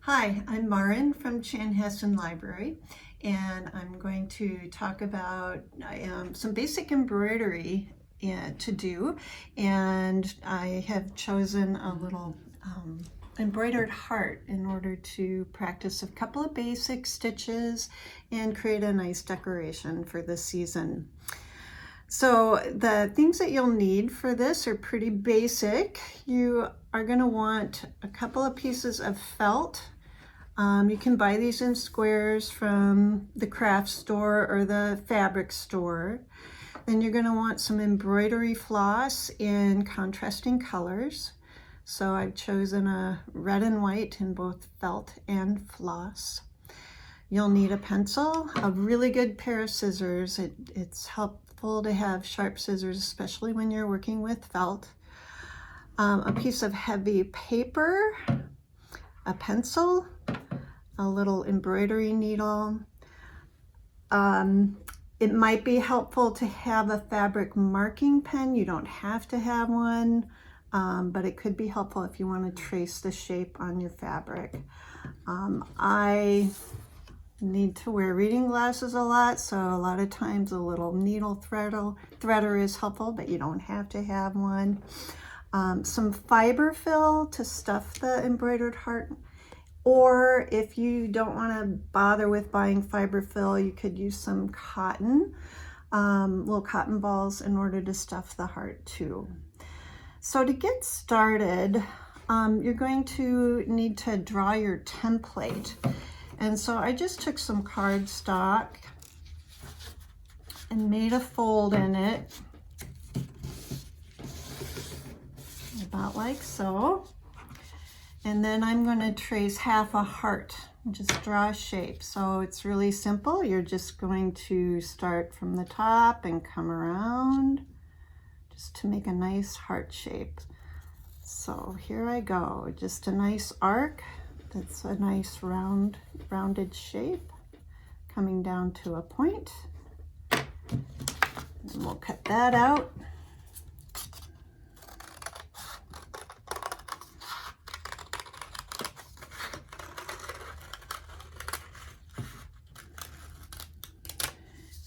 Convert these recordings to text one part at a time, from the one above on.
Hi, I'm Maren from Chanhassen Library, and I'm going to talk about some basic embroidery to do. And I have chosen a little embroidered heart in order to practice a couple of basic stitches and create a nice decoration for the season. So the things that you'll need for this are pretty basic. You are going to want a couple of pieces of felt. You can buy these in squares from the craft store or the fabric store. Then you're going to want some embroidery floss in contrasting colors. So I've chosen a red and white in both felt and floss. You'll need a pencil, a really good pair of scissors. It's helpful to have sharp scissors, especially when you're working with felt. A piece of heavy paper, a pencil, a little embroidery needle. It might be helpful to have a fabric marking pen. You don't have to have one, but it could be helpful if you want to trace the shape on your fabric. I need to wear reading glasses a lot, so a lot of times a little needle threader is helpful, but you don't have to have one. Some fiberfill to stuff the embroidered heart, or if you don't want to bother with buying fiberfill, you could use some cotton, little cotton balls in order to stuff the heart too. So to get started, you're going to need to draw your template. And so I just took some cardstock and made a fold in it, about like so. And then I'm going to trace half a heart and just draw a shape. So it's really simple. You're just going to start from the top and come around just to make a nice heart shape. So here I go, just a nice arc. That's a nice rounded shape coming down to a point. And we'll cut that out.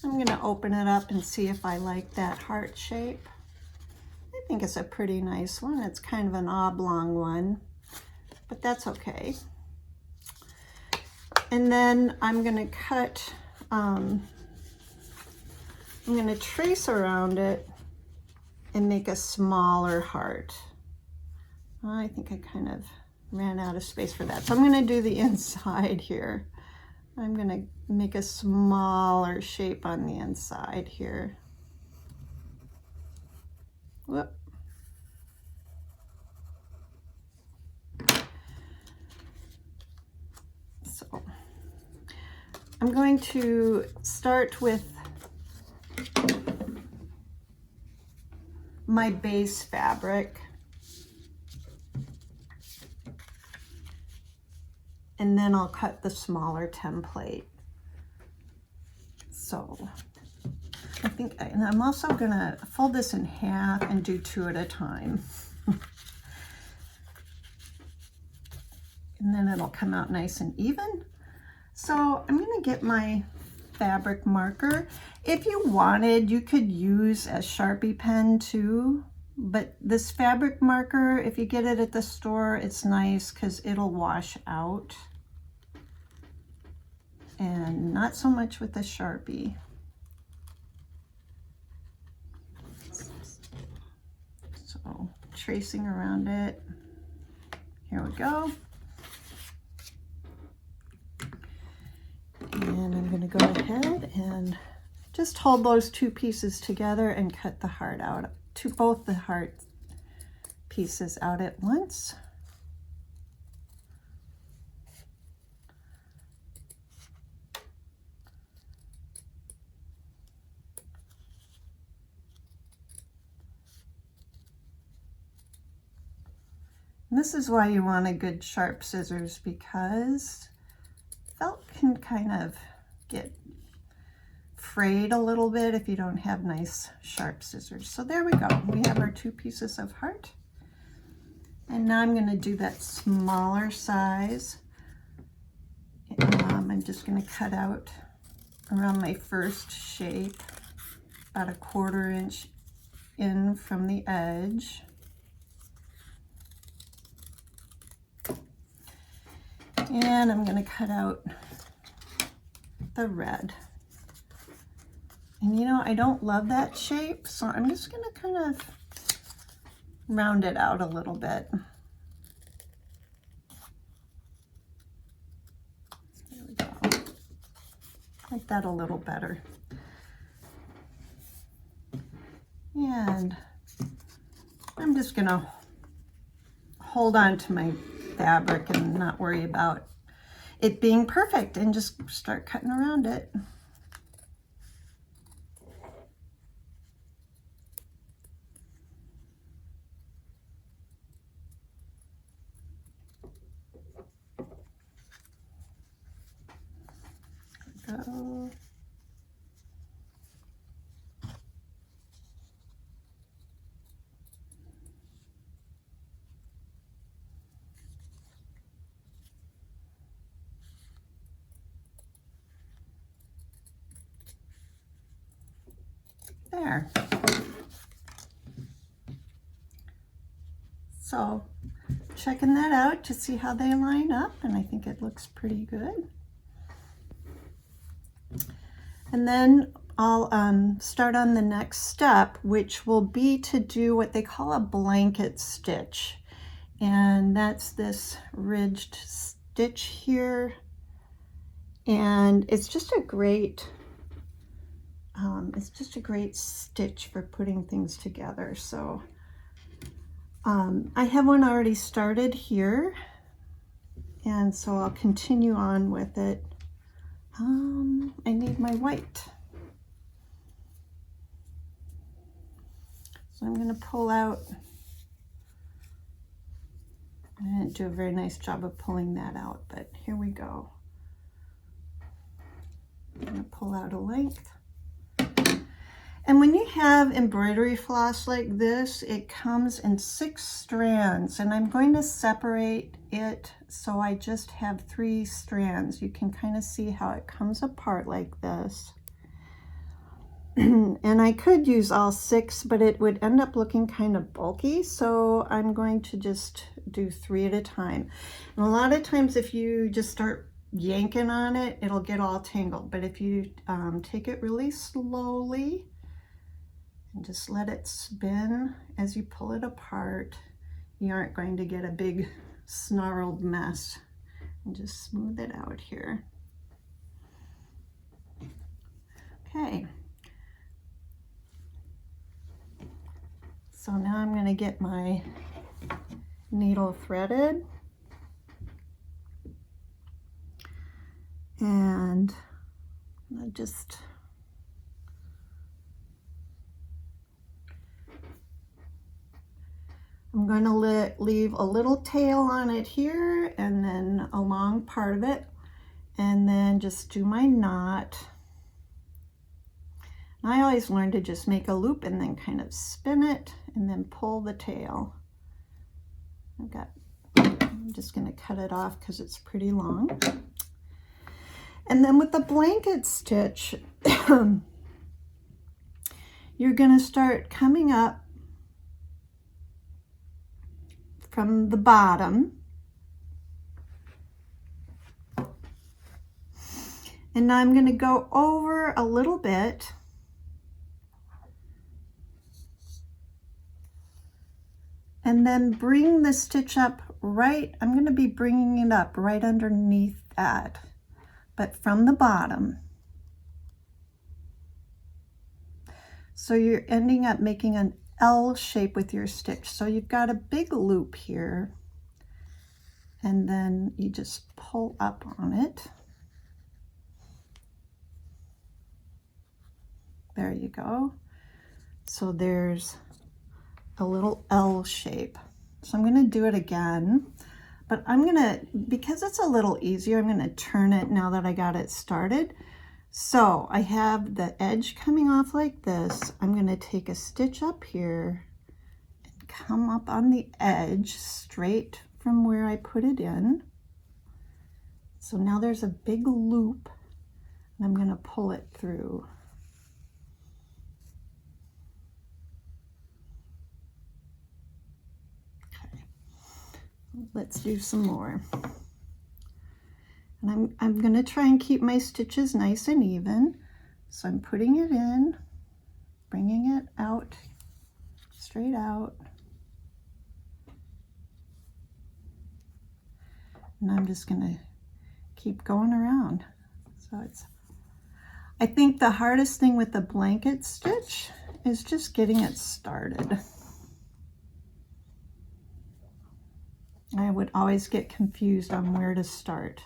I'm going to open it up and see if I like that heart shape. I think it's a pretty nice one. It's kind of an oblong one, but that's okay. And then I'm going to cut, I'm going to trace around it and make a smaller heart. I think I kind of ran out of space for that. So I'm going to do the inside here. I'm going to make a smaller shape on the inside here. Whoop. So I'm going to start with my base fabric. And then I'll cut the smaller template. So I think, and I'm also gonna fold this in half and do 2 at a time. And then it'll come out nice and even. So I'm gonna get my fabric marker. If you wanted, you could use a Sharpie pen too, but this fabric marker, if you get it at the store, it's nice because it'll wash out. And not so much with the Sharpie. So tracing around it. Here we go. And I'm going to go ahead and just hold those 2 pieces together and cut the heart out, both the heart pieces out at once. And this is why you want a good sharp scissors, because felt can kind of get frayed a little bit if you don't have nice sharp scissors. So there we go. We have our 2 pieces of heart. And now I'm going to do that smaller size I'm just going to cut out around my first shape, about 1/4 inch in from the edge. And I'm going to cut out the red. And you know, I don't love that shape, so I'm just going to kind of round it out a little bit. There we go. Like that a little better. And I'm just going to hold on to my fabric and not worry about it being perfect and just start cutting around it. Go. There. So checking that out to see how they line up, and I think it looks pretty good. And then I'll start on the next step, which will be to do what they call a blanket stitch. And that's this ridged stitch here. And it's just a great stitch for putting things together. So I have one already started here, and so I'll continue on with it. I need my white. So I'm going to pull out. I didn't do a very nice job of pulling that out, but here we go. I'm going to pull out a length. And when you have embroidery floss like this, it comes in 6 strands, and I'm going to separate it so I just have 3 strands. You can kind of see how it comes apart like this. And I could use all 6, but it would end up looking kind of bulky, so I'm going to just do 3 at a time. And a lot of times if you just start yanking on it, it'll get all tangled. But if you take it really slowly and just let it spin as you pull it apart, you aren't going to get a big snarled mess. And just smooth it out here. Okay. So now I'm going to get my needle threaded. And I just I'm going to leave a little tail on it here, and then a long part of it, and then just do my knot. And I always learn to just make a loop and then kind of spin it and then pull the tail. I'm just going to cut it off because it's pretty long. And then with the blanket stitch, you're going to start coming up from the bottom, and now I'm going to go over a little bit and then bring the stitch up right. I'm going to be bringing it up right underneath that, but from the bottom. So you're ending up making an L shape with your stitch. So you've got a big loop here, and then you just pull up on it. There you go. So there's a little L shape. So I'm going to do it again, but I'm going to, because it's a little easier, I'm going to turn it now that I got it started. So I have the edge coming off like this. I'm going to take a stitch up here and come up on the edge straight from where I put it in. So now there's a big loop, and I'm going to pull it through. Okay, let's do some more. And I'm going to try and keep my stitches nice and even. So I'm putting it in, bringing it out, straight out. And I'm just going to keep going around. So I think the hardest thing with the blanket stitch is just getting it started. I would always get confused on where to start.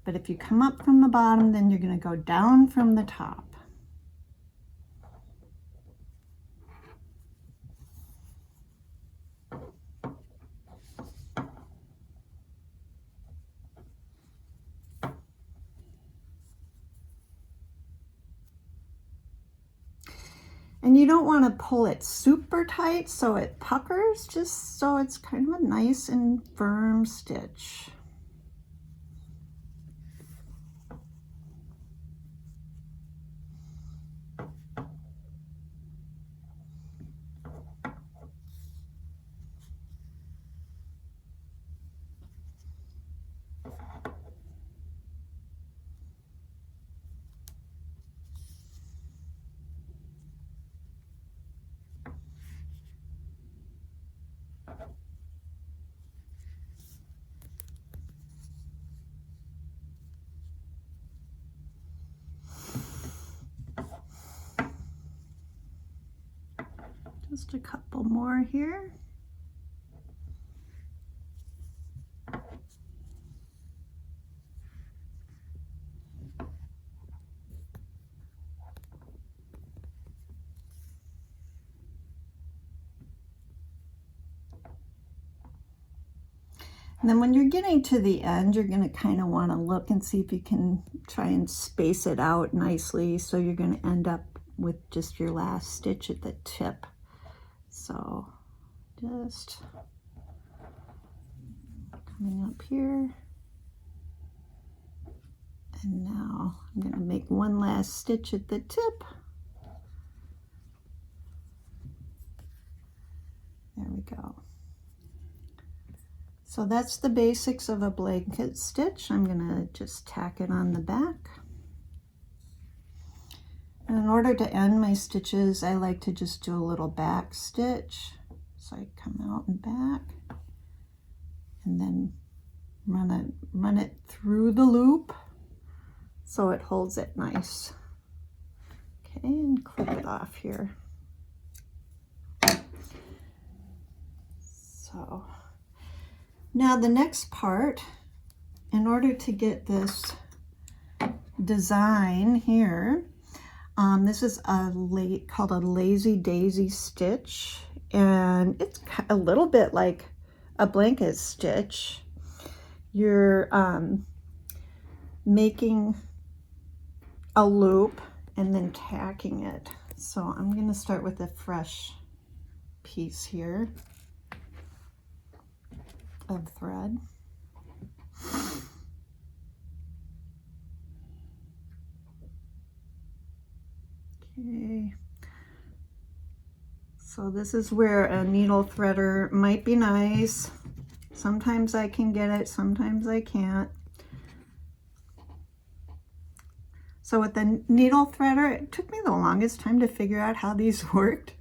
But if you come up from the bottom, then you're going to go down from the top. And you don't want to pull it super tight so it puckers, just so it's kind of a nice and firm stitch. Just a couple more here. And then when you're getting to the end, you're going to kind of want to look and see if you can try and space it out nicely. So you're going to end up with just your last stitch at the tip. So just coming up here. And now I'm going to make one last stitch at the tip. There we go. So that's the basics of a blanket stitch. I'm going to just tack it on the back. And in order to end my stitches, I like to just do a little back stitch. So I come out and back, and then run it through the loop so it holds it nice. Okay, and clip it off here. So now the next part, in order to get this design here, this is called a lazy daisy stitch, and it's a little bit like a blanket stitch. You're making a loop and then tacking it. So I'm going to start with a fresh piece here of thread. Okay, so this is where a needle threader might be nice. Sometimes I can get it, sometimes I can't. So with the needle threader, it took me the longest time to figure out how these worked.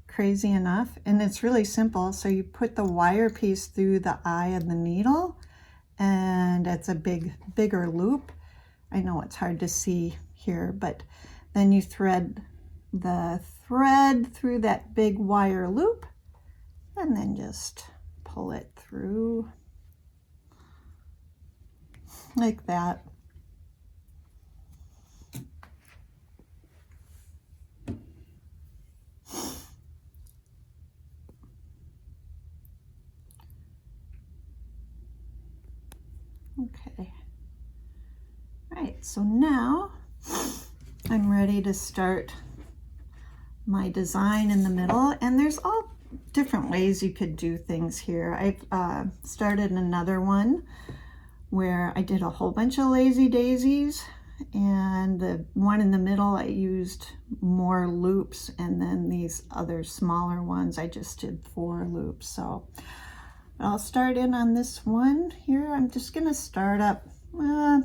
Crazy enough. And it's really simple. So you put the wire piece through the eye of the needle, and it's a bigger loop. I know it's hard to see here, but then you thread the thread through that big wire loop, and then just pull it through like that. Okay. All right, so now I'm ready to start my design in the middle, and there's all different ways you could do things here. I've started another one where I did a whole bunch of lazy daisies, and the one in the middle I used more loops, and then these other smaller ones I just did 4 loops. So I'll start in on this one here. I'm just going to start up, I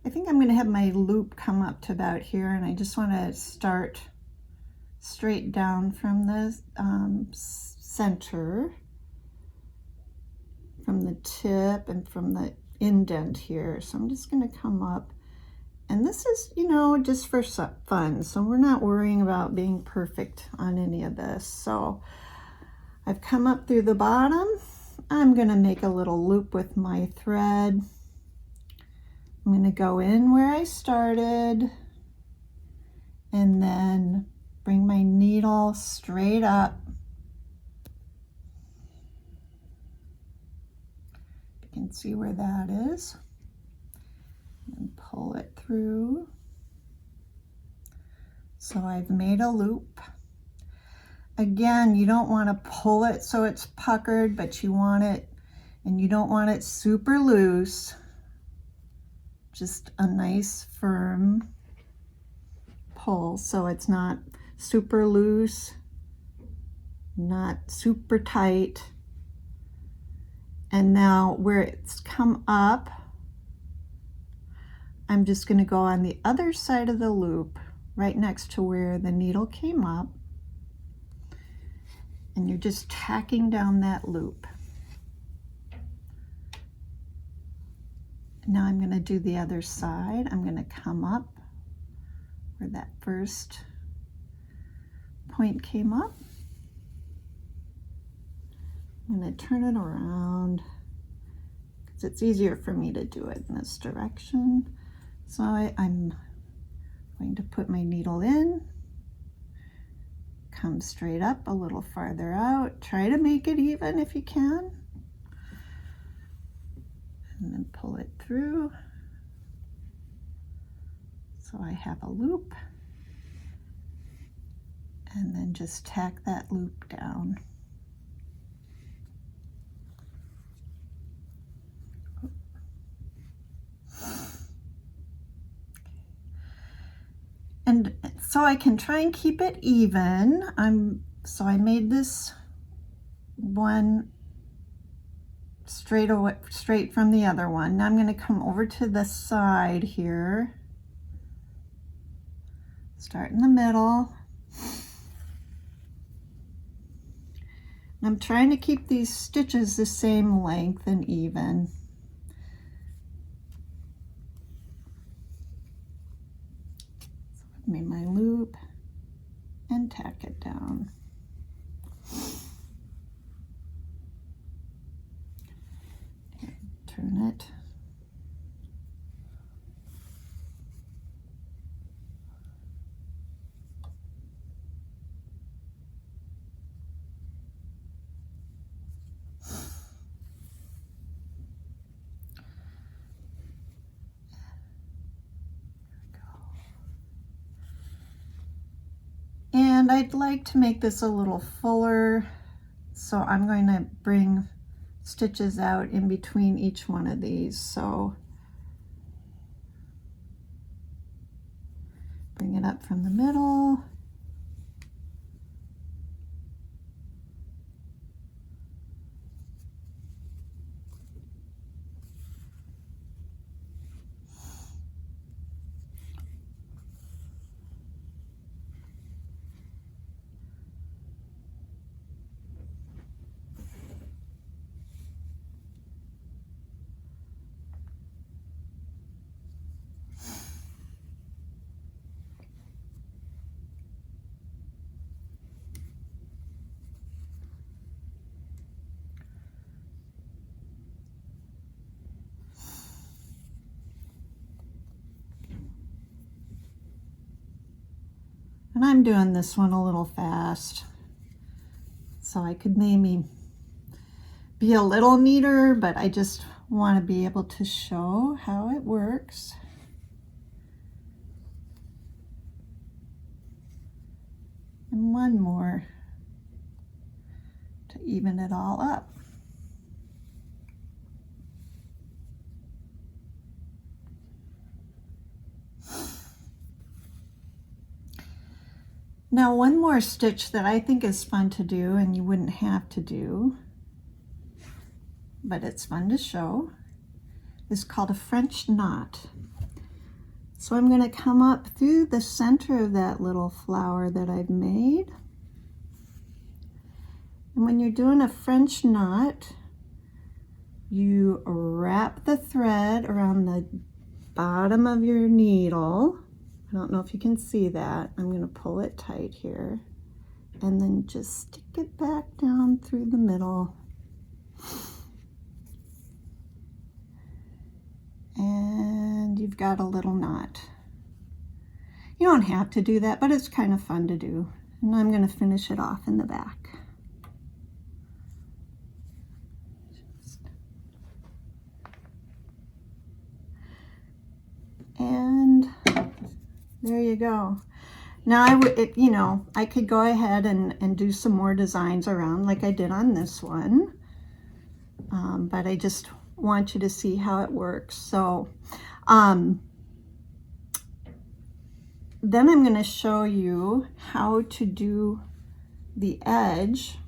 think I'm going to have my loop come up to about here, and I just want to start straight down from the center, from the tip and from the indent here. So I'm just going to come up, and this is, you know, just for fun, so we're not worrying about being perfect on any of this. So I've come up through the bottom. I'm going to make a little loop with my thread. I'm going to go in where I started and then bring my needle straight up. You can see where that is. And pull it through. So I've made a loop. Again, you don't want to pull it so it's puckered, but you want it, and you don't want it super loose. Just a nice firm pull, so it's not super loose, not super tight. And now where it's come up, I'm just going to go on the other side of the loop, right next to where the needle came up, and you're just tacking down that loop. Now I'm going to do the other side. I'm going to come up where that first point came up. I'm going to turn it around because it's easier for me to do it in this direction. So I'm going to put my needle in, come straight up a little farther out, try to make it even if you can, and then pull it through. So I have a loop, and then just tack that loop down. And so I can try and keep it even. So I made this one straight from the other one. Now I'm going to come over to the side here. Start in the middle. I'm trying to keep these stitches the same length and even. Made my loop and tack it down. Turn it. And I'd like to make this a little fuller, so I'm going to bring stitches out in between each one of these. So bring it up from the middle. And I'm doing this one a little fast, so I could maybe be a little neater, but I just want to be able to show how it works. And one more to even it all up. Now one more stitch that I think is fun to do, and you wouldn't have to do, but it's fun to show, is called a French knot. So I'm going to come up through the center of that little flower that I've made. And when you're doing a French knot, you wrap the thread around the bottom of your needle. I don't know if you can see that. I'm going to pull it tight here. And then just stick it back down through the middle. And you've got a little knot. You don't have to do that, but it's kind of fun to do. And I'm going to finish it off in the back. And there you go. Now I could go ahead and do some more designs around like I did on this one, but I just want you to see how it works. So then I'm going to show you how to do the edge,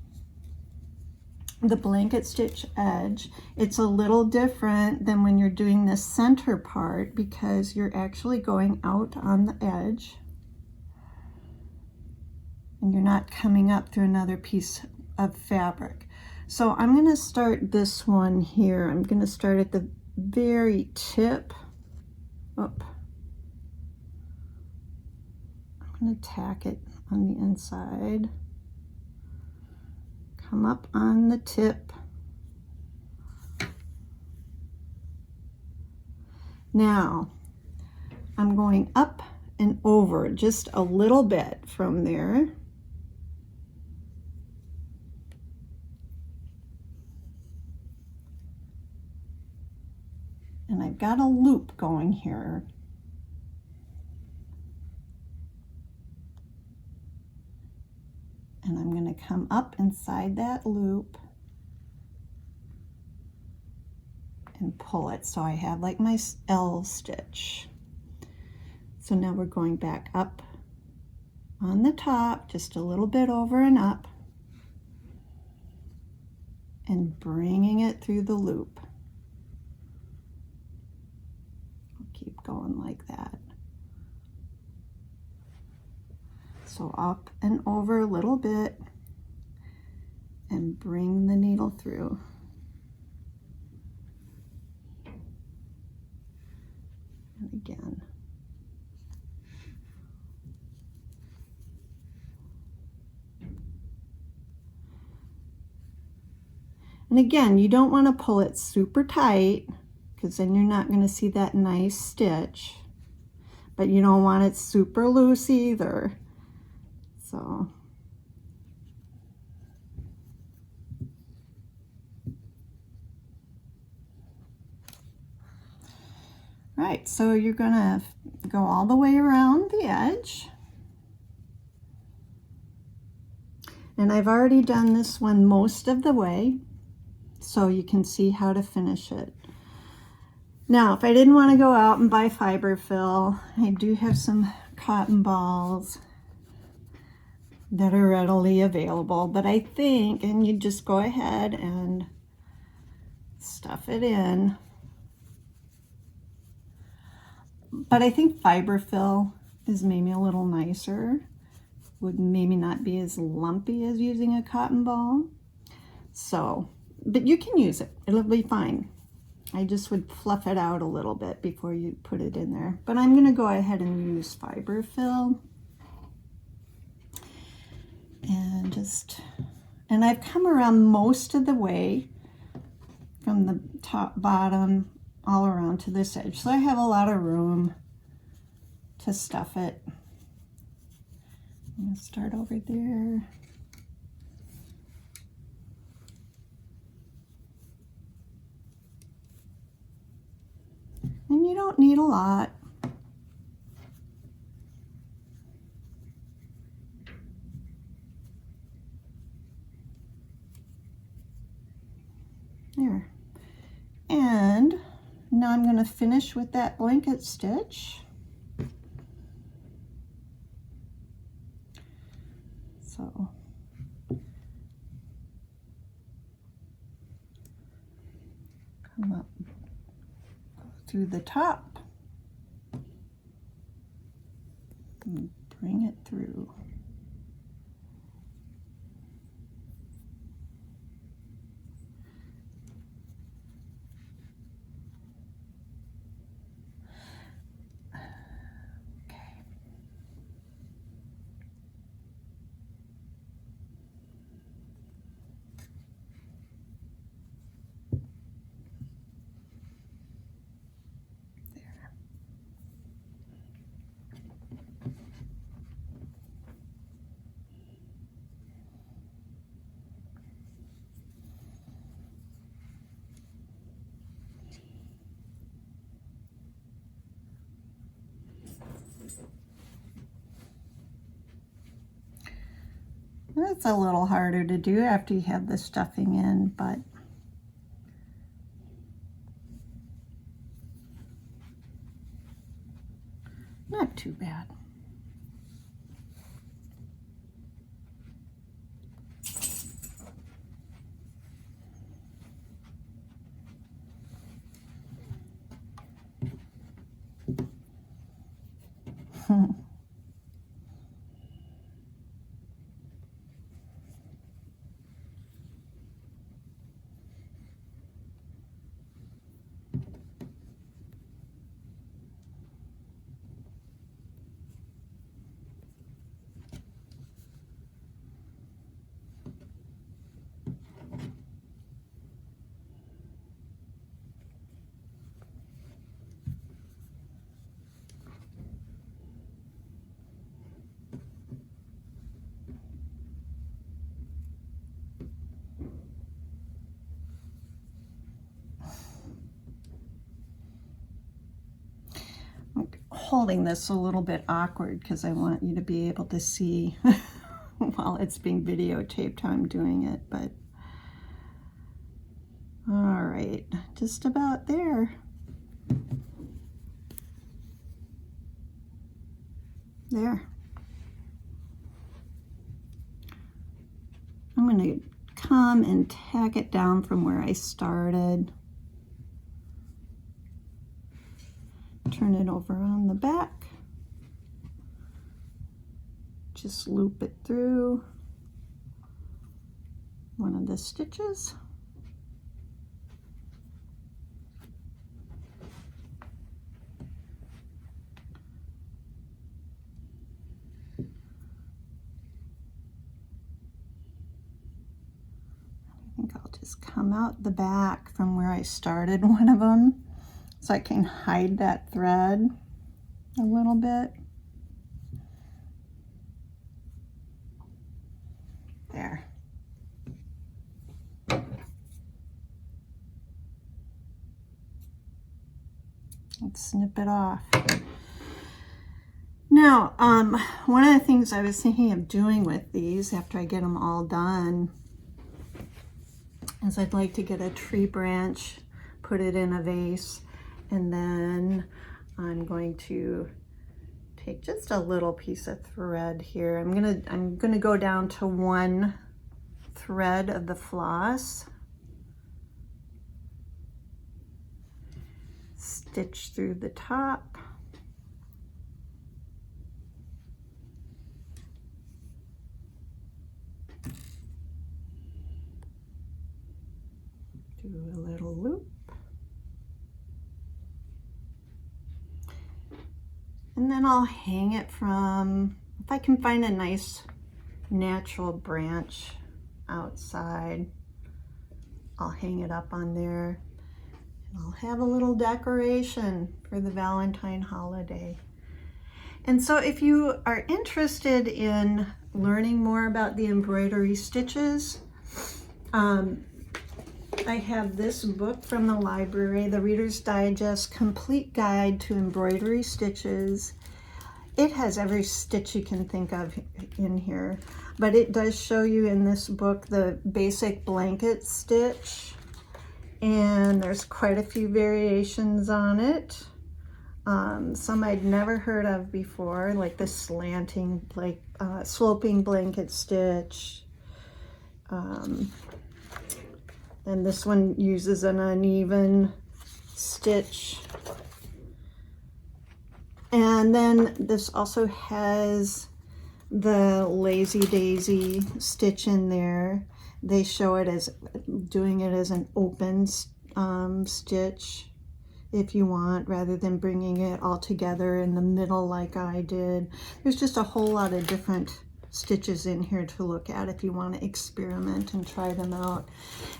the blanket stitch edge. It's a little different than when you're doing the center part because you're actually going out on the edge and you're not coming up through another piece of fabric. So I'm going to start this one here. I'm going to start at the very tip. Up. I'm going to tack it on the inside. Come up on the tip. Now I'm going up and over just a little bit from there. And I've got a loop going here. And I'm going to come up inside that loop and pull it so I have like my L stitch. So now we're going back up on the top, just a little bit over and up, and bringing it through the loop. Keep going like that. So up and over a little bit and bring the needle through. And again. And again, you don't want to pull it super tight because then you're not going to see that nice stitch. But you don't want it super loose either. So right, so you're going to go all the way around the edge. And I've already done this one most of the way, so you can see how to finish it. Now, if I didn't want to go out and buy fiberfill, I do have some cotton balls that are readily available, but I think, and you just go ahead and stuff it in. But I think fiberfill is maybe a little nicer, would maybe not be as lumpy as using a cotton ball. So, but you can use it, it'll be fine. I just would fluff it out a little bit before you put it in there. But I'm going to go ahead and use fiberfill. And I've come around most of the way from the top, bottom, all around to this edge. So I have a lot of room to stuff it. I'm going to start over there. And you don't need a lot. There. And now I'm going to finish with that blanket stitch. So come up, go through the top, and bring it through. It's a little harder to do after you have the stuffing in, but not too bad. Holding this a little bit awkward because I want you to be able to see while it's being videotaped how I'm doing it, but all right, just about there. There. I'm going to come and tack it down from where I started. Turn it over on the back. Just loop it through one of the stitches. I think I'll just come out the back from where I started one of them, so I can hide that thread a little bit. There. Let's snip it off. Now, one of the things I was thinking of doing with these after I get them all done is I'd like to get a tree branch, put it in a vase, and then I'm going to take just a little piece of thread here. I'm gonna go down to one thread of the floss, stitch through the top, do a little loop. And then I'll hang it from, if I can find a nice natural branch outside, I'll hang it up on there. And I'll have a little decoration for the Valentine holiday. And so if you are interested in learning more about the embroidery stitches, I have this book from the library, the Reader's Digest Complete Guide to Embroidery Stitches. It has every stitch you can think of in here, but it does show you in this book the basic blanket stitch, and there's quite a few variations on it. Some I'd never heard of before, like the slanting, like sloping blanket stitch. And this one uses an uneven stitch. And then this also has the lazy daisy stitch in there. They show it as doing it as an open stitch if you want, rather than bringing it all together in the middle like I did. There's just a whole lot of different stitches in here to look at if you want to experiment and try them out.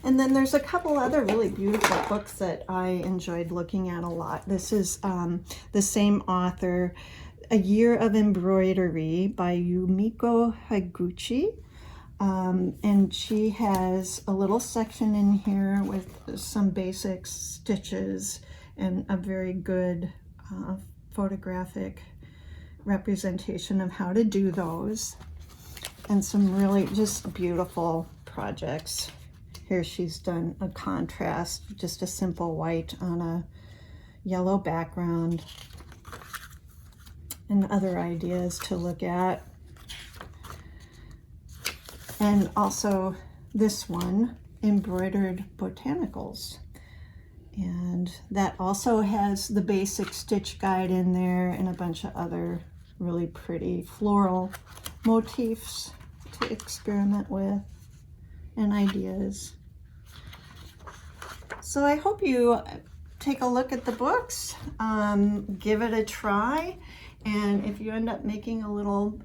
And then there's a couple other really beautiful books that I enjoyed looking at a lot. This is the same author, A Year of Embroidery by Yumiko Higuchi. And she has a little section in here with some basic stitches and a very good photographic representation of how to do those, and some really just beautiful projects. Here she's done a contrast, just a simple white on a yellow background, and other ideas to look at. And also this one, Embroidered Botanicals. And that also has the basic stitch guide in there and a bunch of other really pretty floral motifs to experiment with and ideas. So I hope you take a look at the books, give it a try, and if you end up making a little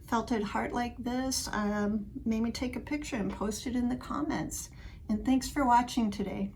felted heart like this, maybe take a picture and post it in the comments. And thanks for watching today.